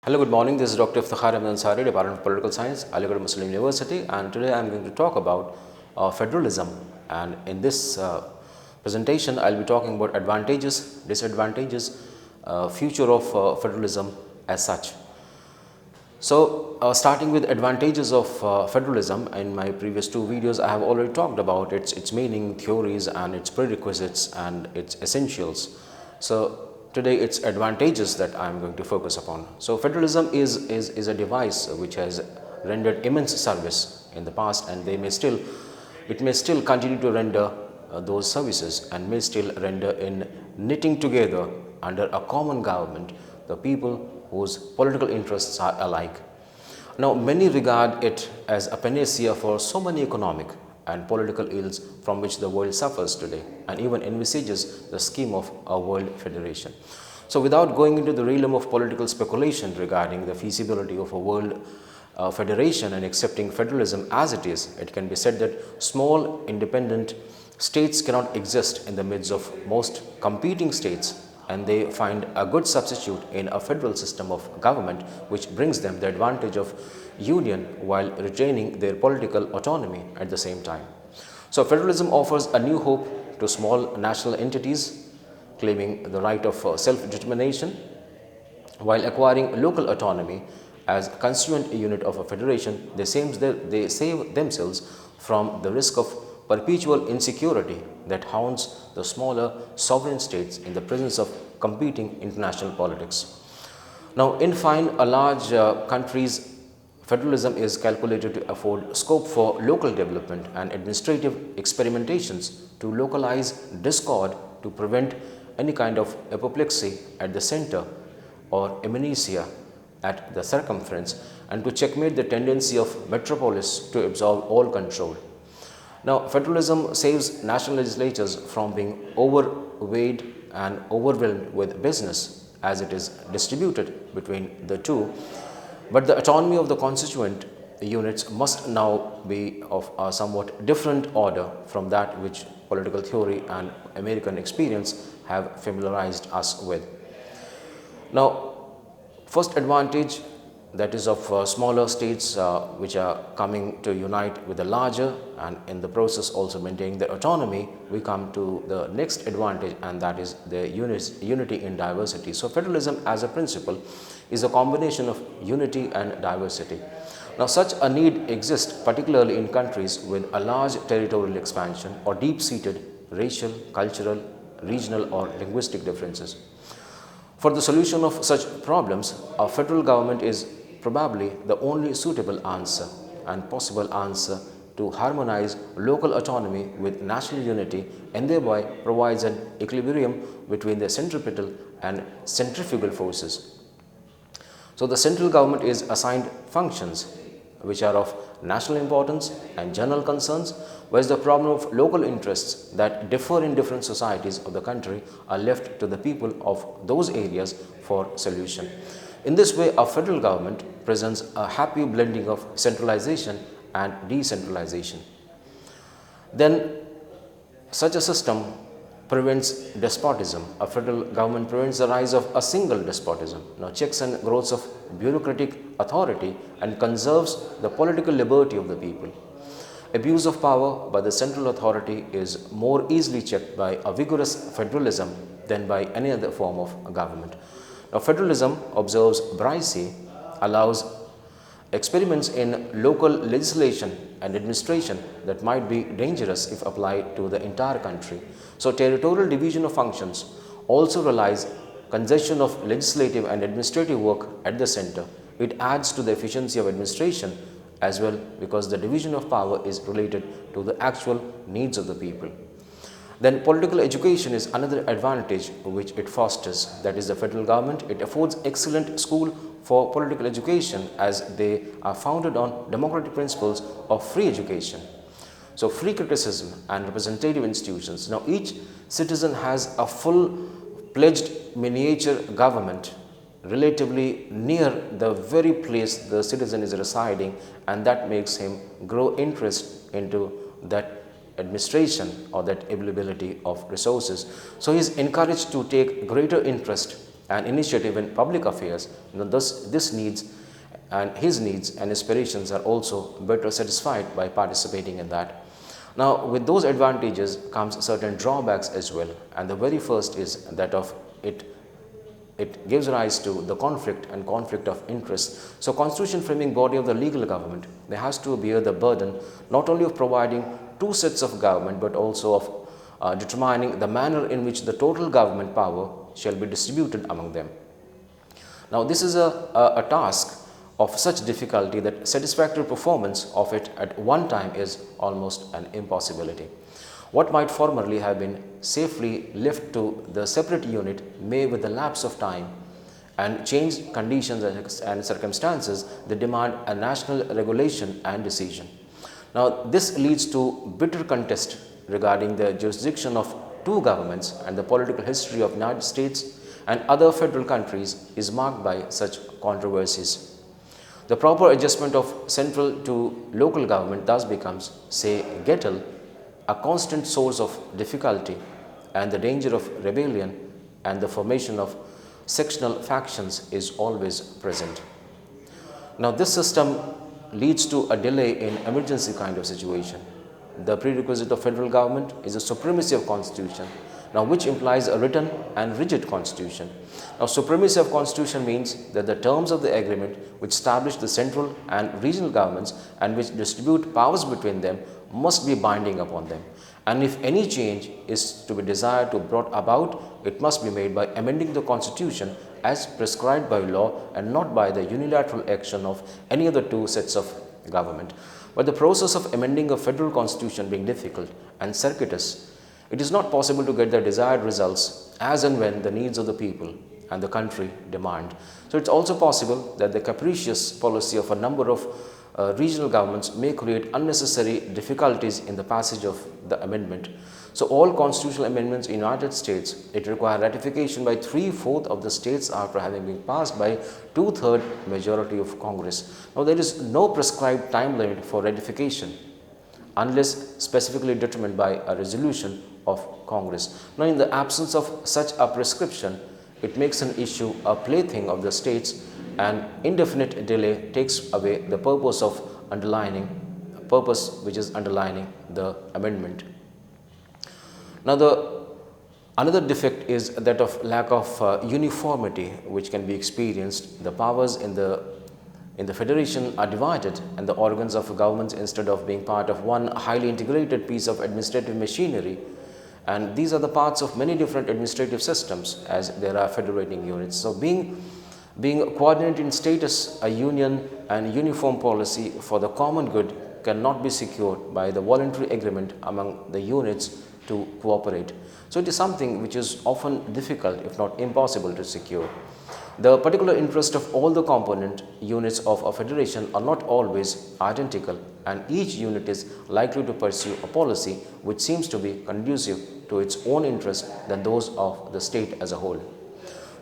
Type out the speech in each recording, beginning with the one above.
Hello, good morning. This is Dr. Iftikhar Ahmed Ansari, Department of Political Science, Aligarh Muslim University, and today I am going to talk about federalism. And in this presentation, I'll be talking about advantages, disadvantages, future of federalism as such. So, starting with advantages of federalism, in my previous two videos, I have already talked about its meaning, theories, and its prerequisites and its essentials. So, today it's advantages that I am going to focus upon. So, federalism is a device which has rendered immense service in the past, and it may still continue to render those services, and may still render in knitting together under a common government the people whose political interests are alike. Now, many regard it as a panacea for so many economic and political ills from which the world suffers today, and even envisages the scheme of a world federation. So, without going into the realm of political speculation regarding the feasibility of a world federation and accepting federalism as it is, it can be said that small independent states cannot exist in the midst of most competing states, and they find a good substitute in a federal system of government which brings them the advantage of union while retaining their political autonomy at the same time. So, federalism offers a new hope to small national entities claiming the right of self-determination while acquiring local autonomy. As a constituent unit of a federation, they save themselves from the risk of perpetual insecurity that haunts the smaller sovereign states in the presence of competing international politics. Now, in fine, a large country's federalism is calculated to afford scope for local development and administrative experimentations to localize discord, to prevent any kind of apoplexy at the center or amnesia at the circumference, and to checkmate the tendency of metropolis to absorb all control. Now, federalism saves national legislatures from being overweighed and overwhelmed with business as it is distributed between the two, but the autonomy of the constituent units must now be of a somewhat different order from that which political theory and American experience have familiarized us with. Now, first advantage, that is of smaller states which are coming to unite with the larger, and in the process also maintaining their autonomy, we come to the next advantage, and that is the unity in diversity. So, federalism as a principle is a combination of unity and diversity. Now, such a need exists particularly in countries with a large territorial expansion or deep-seated racial, cultural, regional or linguistic differences. For the solution of such problems, a federal government is probably the only suitable answer and possible answer to harmonize local autonomy with national unity, and thereby provides an equilibrium between the centripetal and centrifugal forces. So, the central government is assigned functions which are of national importance and general concerns, whereas the problem of local interests that differ in different societies of the country are left to the people of those areas for solution. In this way, a federal government presents a happy blending of centralization and decentralization. Then, such a system prevents despotism. A federal government prevents the rise of a single despotism. Now, checks and growths of bureaucratic authority and conserves the political liberty of the people. Abuse of power by the central authority is more easily checked by a vigorous federalism than by any other form of government. Now, federalism observes bribery, allows experiments in local legislation and administration that might be dangerous if applied to the entire country. So, territorial division of functions also relies congestion of legislative and administrative work at the center. It adds to the efficiency of administration as well, because the division of power is related to the actual needs of the people. Then, political education is another advantage which it fosters, that is the federal government. It affords excellent school for political education as they are founded on democratic principles of free education. So, free criticism and representative institutions. Now, each citizen has a full-pledged miniature government relatively near the very place the citizen is residing, and that makes him grow interest into that administration or that availability of resources. So, he is encouraged to take greater interest and initiative in public affairs, thus this needs and his needs and aspirations are also better satisfied by participating in that. Now, with those advantages comes certain drawbacks as well, and the very first is that of it gives rise to the conflict and conflict of interest. So, constitution framing body of the legal government, they has to bear the burden not only of providing two sets of government, but also of determining the manner in which the total government power shall be distributed among them. Now, this is a task of such difficulty that satisfactory performance of it at one time is almost an impossibility. What might formerly have been safely left to the separate unit may, with the lapse of time and changed conditions and circumstances, they demand a national regulation and decision. Now, this leads to bitter contest regarding the jurisdiction of two governments, and the political history of United States and other federal countries is marked by such controversies. The proper adjustment of central to local government thus becomes, say, a constant source of difficulty, and the danger of rebellion and the formation of sectional factions is always present. Now, this system leads to a delay in emergency kind of situation. The prerequisite of federal government is the supremacy of constitution, now which implies a written and rigid constitution. Now, supremacy of constitution means that the terms of the agreement which establish the central and regional governments and which distribute powers between them must be binding upon them. And if any change is to be desired to be brought about, it must be made by amending the constitution as prescribed by law and not by the unilateral action of any of the two sets of government. But the process of amending a federal constitution being difficult and circuitous, it is not possible to get the desired results as and when the needs of the people and the country demand. So, it's also possible that the capricious policy of a number of regional governments may create unnecessary difficulties in the passage of the amendment. So, all constitutional amendments in the United States, it requires ratification by 3/4 of the states after having been passed by 2/3 majority of Congress. Now, there is no prescribed time limit for ratification unless specifically determined by a resolution of Congress. Now, in the absence of such a prescription, it makes an issue a plaything of the states, and indefinite delay takes away the purpose which is underlining the amendment. Now, another defect is that of lack of uniformity which can be experienced. The powers in the federation are divided, and the organs of governments, instead of being part of one highly integrated piece of administrative machinery, and these are the parts of many different administrative systems as there are federating units. So, being coordinated in status, a union and uniform policy for the common good cannot be secured by the voluntary agreement among the units to cooperate. So, it is something which is often difficult, if not impossible, to secure. The particular interest of all the component units of a federation are not always identical, and each unit is likely to pursue a policy which seems to be conducive to its own interest than those of the state as a whole.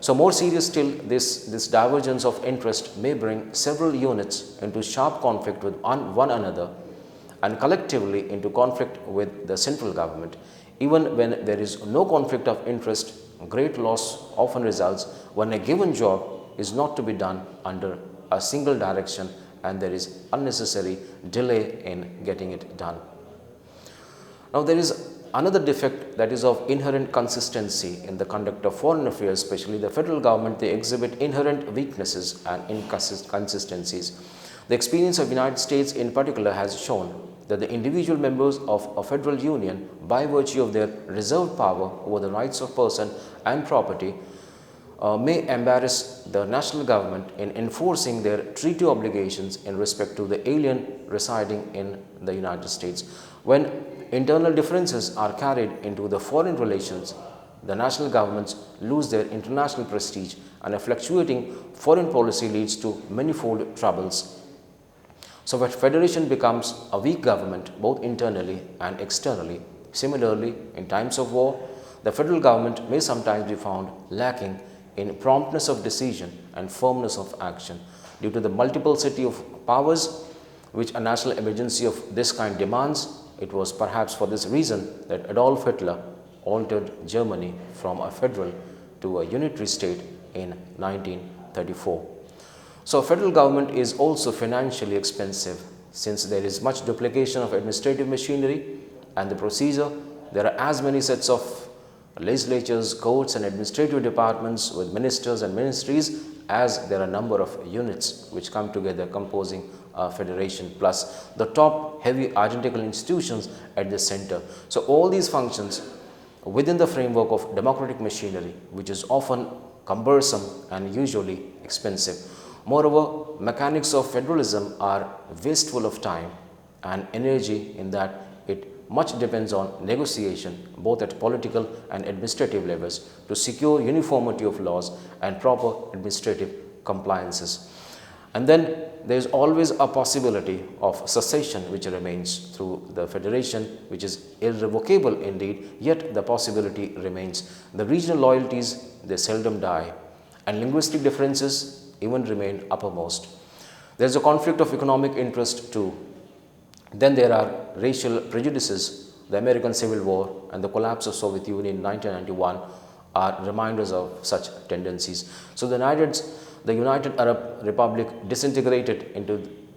So, more serious still, this divergence of interest may bring several units into sharp conflict with one another, and collectively into conflict with the central government. Even when there is no conflict of interest, great loss often results when a given job is not to be done under a single direction and there is unnecessary delay in getting it done. Now, there is another defect, that is of inherent consistency in the conduct of foreign affairs, especially the federal government. They exhibit inherent weaknesses and inconsistencies. The experience of the United States in particular has shown that the individual members of a federal union, by virtue of their reserved power over the rights of person and property, may embarrass the national government in enforcing their treaty obligations in respect to the alien residing in the United States. When internal differences are carried into the foreign relations, the national governments lose their international prestige, and a fluctuating foreign policy leads to manifold troubles. So, a federation becomes a weak government both internally and externally. Similarly, in times of war, the federal government may sometimes be found lacking in promptness of decision and firmness of action due to the multiplicity of powers which a national emergency of this kind demands. It was perhaps for this reason that Adolf Hitler altered Germany from a federal to a unitary state in 1934. So federal government is also financially expensive since there is much duplication of administrative machinery and the procedure. There are as many sets of legislatures, courts and administrative departments with ministers and ministries as there are number of units which come together composing a federation, plus the top heavy identical institutions at the center. So all these functions within the framework of democratic machinery, which is often cumbersome and usually expensive. Moreover, mechanics of federalism are wasteful of time and energy in that it much depends on negotiation both at political and administrative levels to secure uniformity of laws and proper administrative compliances. And then there is always a possibility of secession which remains through the federation, which is irrevocable indeed, yet the possibility remains. The regional loyalties, they seldom die, and linguistic differences even remain uppermost. There is a conflict of economic interest too. Then there are racial prejudices. The American Civil War and the collapse of Soviet Union in 1991 are reminders of such tendencies. So the United Arab Republic disintegrated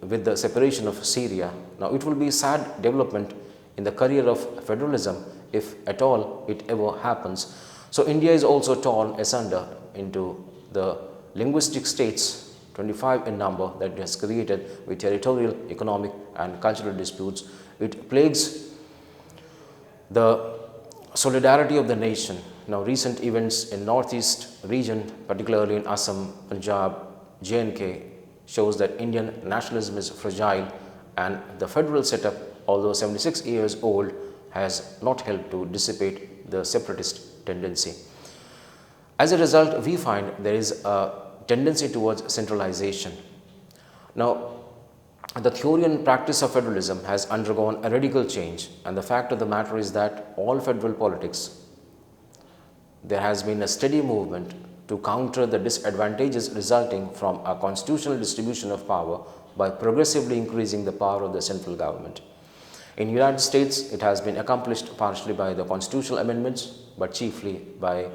with the separation of Syria. Now it will be a sad development in the career of federalism if at all it ever happens. So India is also torn asunder into the linguistic states, 25 in number, that it has created with territorial, economic and cultural disputes. It plagues the solidarity of the nation. Now recent events in northeast region, particularly in Assam, Punjab, J&K, shows that Indian nationalism is fragile, and the federal setup, although 76 years old, has not helped to dissipate the separatist tendency. As a result, we find there is a tendency towards centralization. Now, the theory and practice of federalism has undergone a radical change, and the fact of the matter is that all federal politics, there has been a steady movement to counter the disadvantages resulting from a constitutional distribution of power by progressively increasing the power of the central government. In the United States, it has been accomplished partially by the constitutional amendments, but chiefly by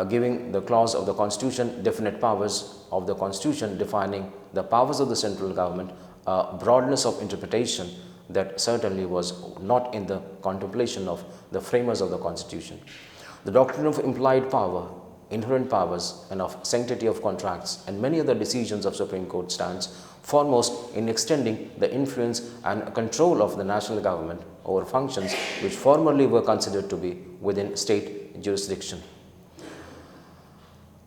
giving the clause of the Constitution definite powers of the Constitution, defining the powers of the central government, a broadness of interpretation that certainly was not in the contemplation of the framers of the Constitution. The doctrine of implied power, inherent powers and of sanctity of contracts and many other decisions of Supreme Court stands foremost in extending the influence and control of the national government over functions which formerly were considered to be within state jurisdiction.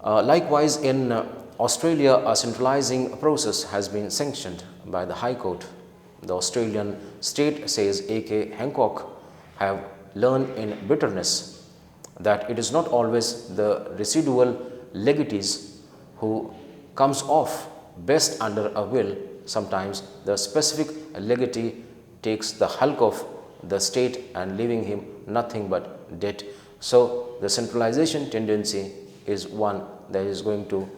Likewise, in Australia, a centralizing process has been sanctioned by the High Court. The Australian state, says A.K. Hancock, have learned in bitterness that it is not always the residual legatees who comes off best under a will. Sometimes the specific legatee takes the hulk of the state and leaving him nothing but debt. So the centralization tendency is one that is going to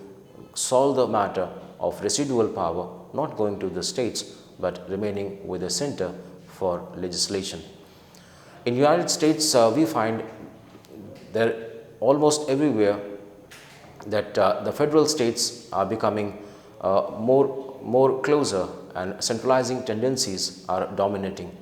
solve the matter of residual power, not going to the states but remaining with the center for legislation. In the United States, we find there almost everywhere that the federal states are becoming more closer and centralizing tendencies are dominating.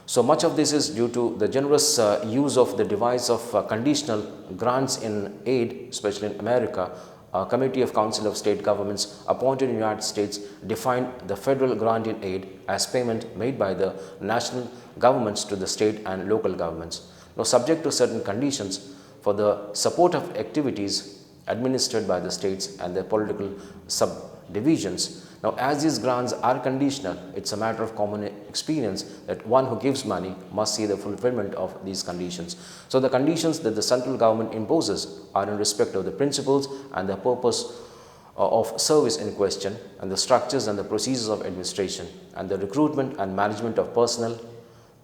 So much of this is due to the generous use of the device of conditional grants in aid, especially in America. A committee of Council of State Governments appointed in the United States defined the federal grant in aid as payment made by the national governments to the state and local governments. Now, subject to certain conditions for the support of activities administered by the states and their political subdivisions. Now, as these grants are conditional, it's a matter of common experience that one who gives money must see the fulfillment of these conditions. So, the conditions that the central government imposes are in respect of the principles and the purpose of service in question, and the structures and the procedures of administration, and the recruitment and management of personnel,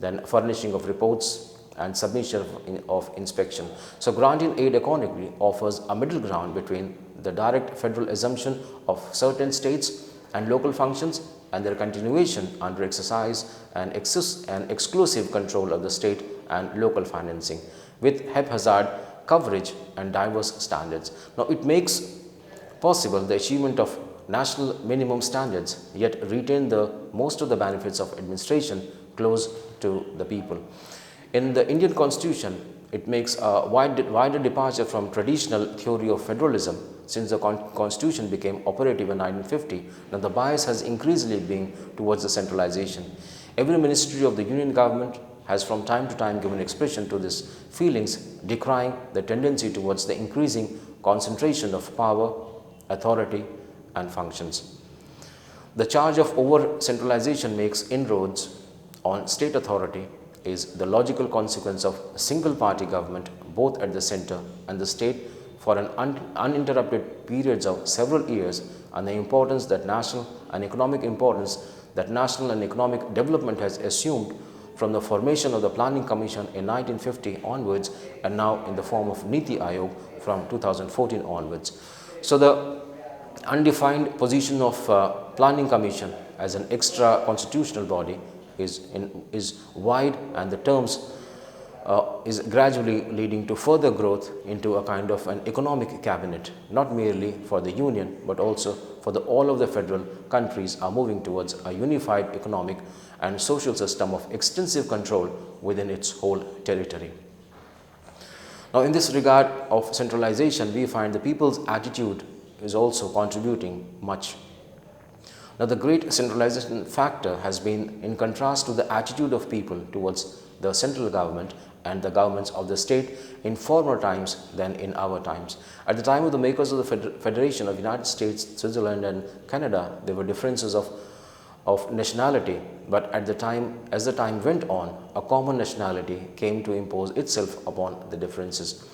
then furnishing of reports and submission of inspection. So, grant in aid accordingly offers a middle ground between the direct federal assumption of certain states and local functions and their continuation under exercise and exclusive control of the state and local financing with haphazard coverage and diverse standards. Now, it makes possible the achievement of national minimum standards, yet retain the most of the benefits of administration close to the people. In the Indian Constitution, it makes a wider departure from traditional theory of federalism since the Constitution became operative in 1950. Now the bias has increasingly been towards the centralization. Every ministry of the Union government has from time to time given expression to these feelings, decrying the tendency towards the increasing concentration of power, authority and functions. The charge of over-centralization makes inroads on state authority is the logical consequence of single-party government both at the center and the state for an uninterrupted periods of several years, and the importance that national and economic development has assumed from the formation of the Planning Commission in 1950 onwards and now in the form of Niti Aayog from 2014 onwards. So the undefined position of Planning Commission as an extra constitutional body is wide, and the terms is gradually leading to further growth into a kind of an economic cabinet, not merely for the Union but also for all of the federal countries are moving towards a unified economic and social system of extensive control within its whole territory. Now, in this regard of centralization, we find the people's attitude is also contributing much. Now, the great centralization factor has been in contrast to the attitude of people towards the central government and the governments of the state in former times than in our times. At the time of the makers of the Federation of United States, Switzerland and Canada, there were differences of nationality, but as the time went on, a common nationality came to impose itself upon the differences.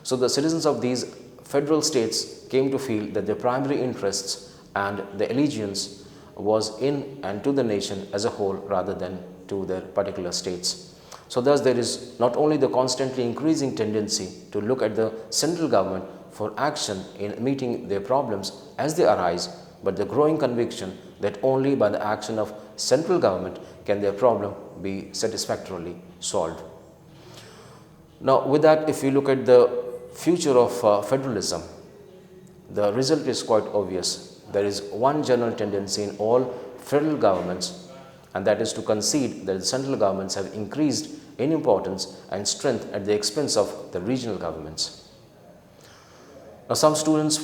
So the citizens of these federal states came to feel that their primary interests and the allegiance was in and to the nation as a whole rather than to their particular states. So thus there is not only the constantly increasing tendency to look at the central government for action in meeting their problems as they arise, but the growing conviction that only by the action of central government can their problem be satisfactorily solved. Now, with that, if you look at the future of federalism, the result is quite obvious. There is one general tendency in all federal governments, and that is to concede that the central governments have increased in importance and strength at the expense of the regional governments. Now, some students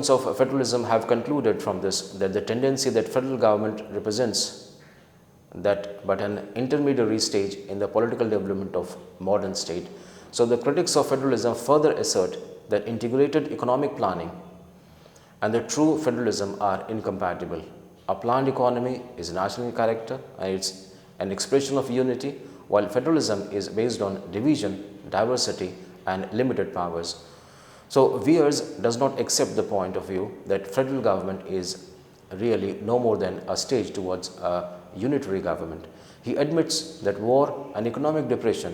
of federalism have concluded from this that the tendency that federal government represents that but an intermediary stage in the political development of modern state. So the critics of federalism further assert that integrated economic planning and the true federalism are incompatible. A planned economy is national in character and it's an expression of unity, while federalism is based on division, diversity and limited powers. So Weers does not accept the point of view that federal government is really no more than a stage towards a unitary government. He admits that war and economic depression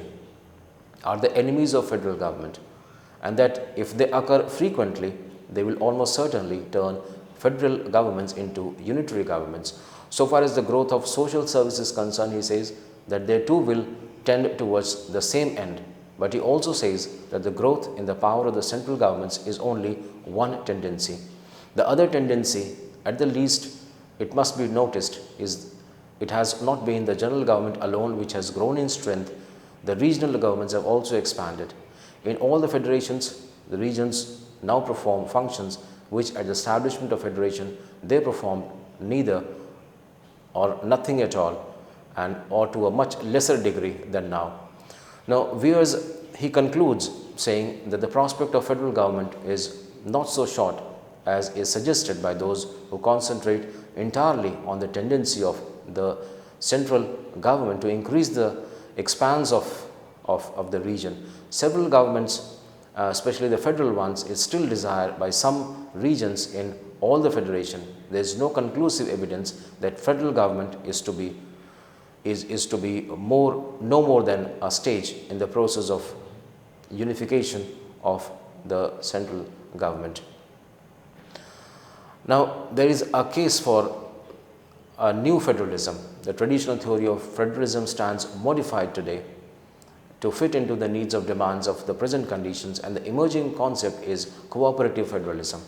are the enemies of federal government, and that if they occur frequently, they will almost certainly turn federal governments into unitary governments. So far as the growth of social services is concerned, he says that they too will tend towards the same end. But he also says that the growth in the power of the central governments is only one tendency. The other tendency, at the least, it must be noticed, is it has not been the general government alone which has grown in strength. The regional governments have also expanded. In all the federations, the regions now perform functions which at the establishment of federation they performed neither or nothing at all, and or to a much lesser degree than now. Now, Weers, he concludes saying that the prospect of federal government is not so short as is suggested by those who concentrate entirely on the tendency of the central government to increase the expanse of the region. Several governments, especially the federal ones, is still desired by some regions in all the federation. There is no conclusive evidence that federal government is to be no more than a stage in the process of unification of the central government. Now, there is a case for a new federalism. The traditional theory of federalism stands modified today to fit into the needs of demands of the present conditions, and the emerging concept is cooperative federalism.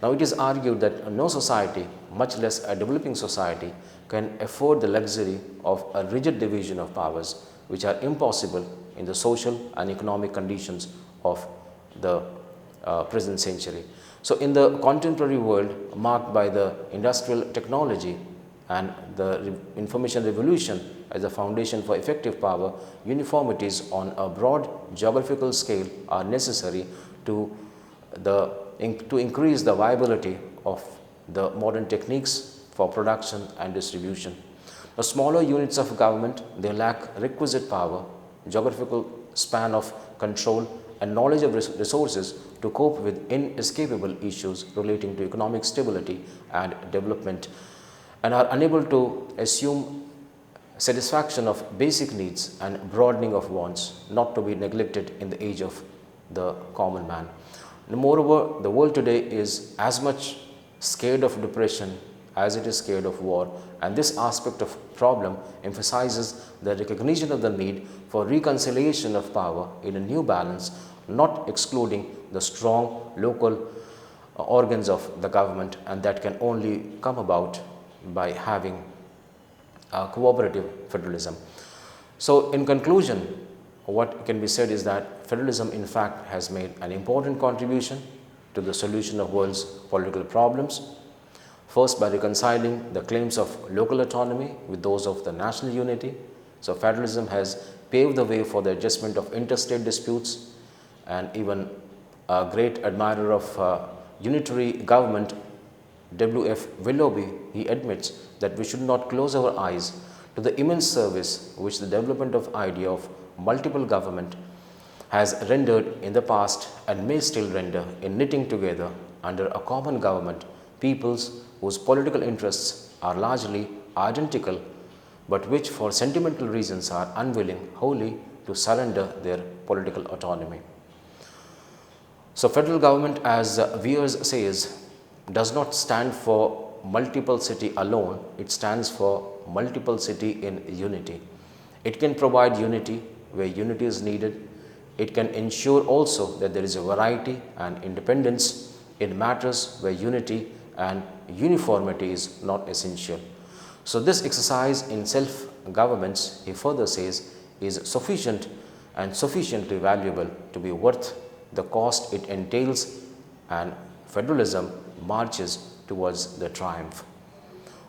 Now, it is argued that no society, much less a developing society, can afford the luxury of a rigid division of powers which are impossible in the social and economic conditions of the present century. So, in the contemporary world marked by the industrial technology and the information revolution as a foundation for effective power, uniformities on a broad geographical scale are necessary to increase the viability of the modern techniques for production and distribution. The smaller units of government, they lack requisite power, geographical span of control, and knowledge of resources to cope with inescapable issues relating to economic stability and development, and are unable to assume satisfaction of basic needs and broadening of wants, not to be neglected in the age of the common man. Moreover, the world today is as much scared of depression as it is scared of war, and this aspect of problem emphasizes the recognition of the need for reconciliation of power in a new balance, not excluding the strong local organs of the government, and that can only come about by having cooperative federalism. So, in conclusion, what can be said is that federalism in fact has made an important contribution to the solution of world's political problems. First, by reconciling the claims of local autonomy with those of the national unity. So, federalism has paved the way for the adjustment of interstate disputes, and even a great admirer of unitary government, W.F. Willoughby, he admits that we should not close our eyes to the immense service which the development of idea of multiple government has rendered in the past and may still render in knitting together under a common government peoples whose political interests are largely identical, but which for sentimental reasons are unwilling wholly to surrender their political autonomy. So, federal government, as Weers says, does not stand for multiplicity alone, it stands for multiplicity in unity. It can provide unity where unity is needed. It can ensure also that there is a variety and independence in matters where unity and uniformity is not essential. So, this exercise in self-governments, he further says, is sufficient and sufficiently valuable to be worth the cost it entails, and federalism marches towards the triumph.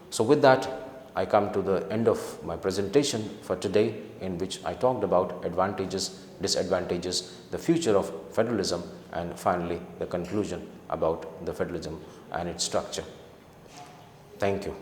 So, with that, I come to the end of my presentation for today, in which I talked about advantages, disadvantages, the future of federalism, and finally the conclusion about the federalism and its structure. Thank you.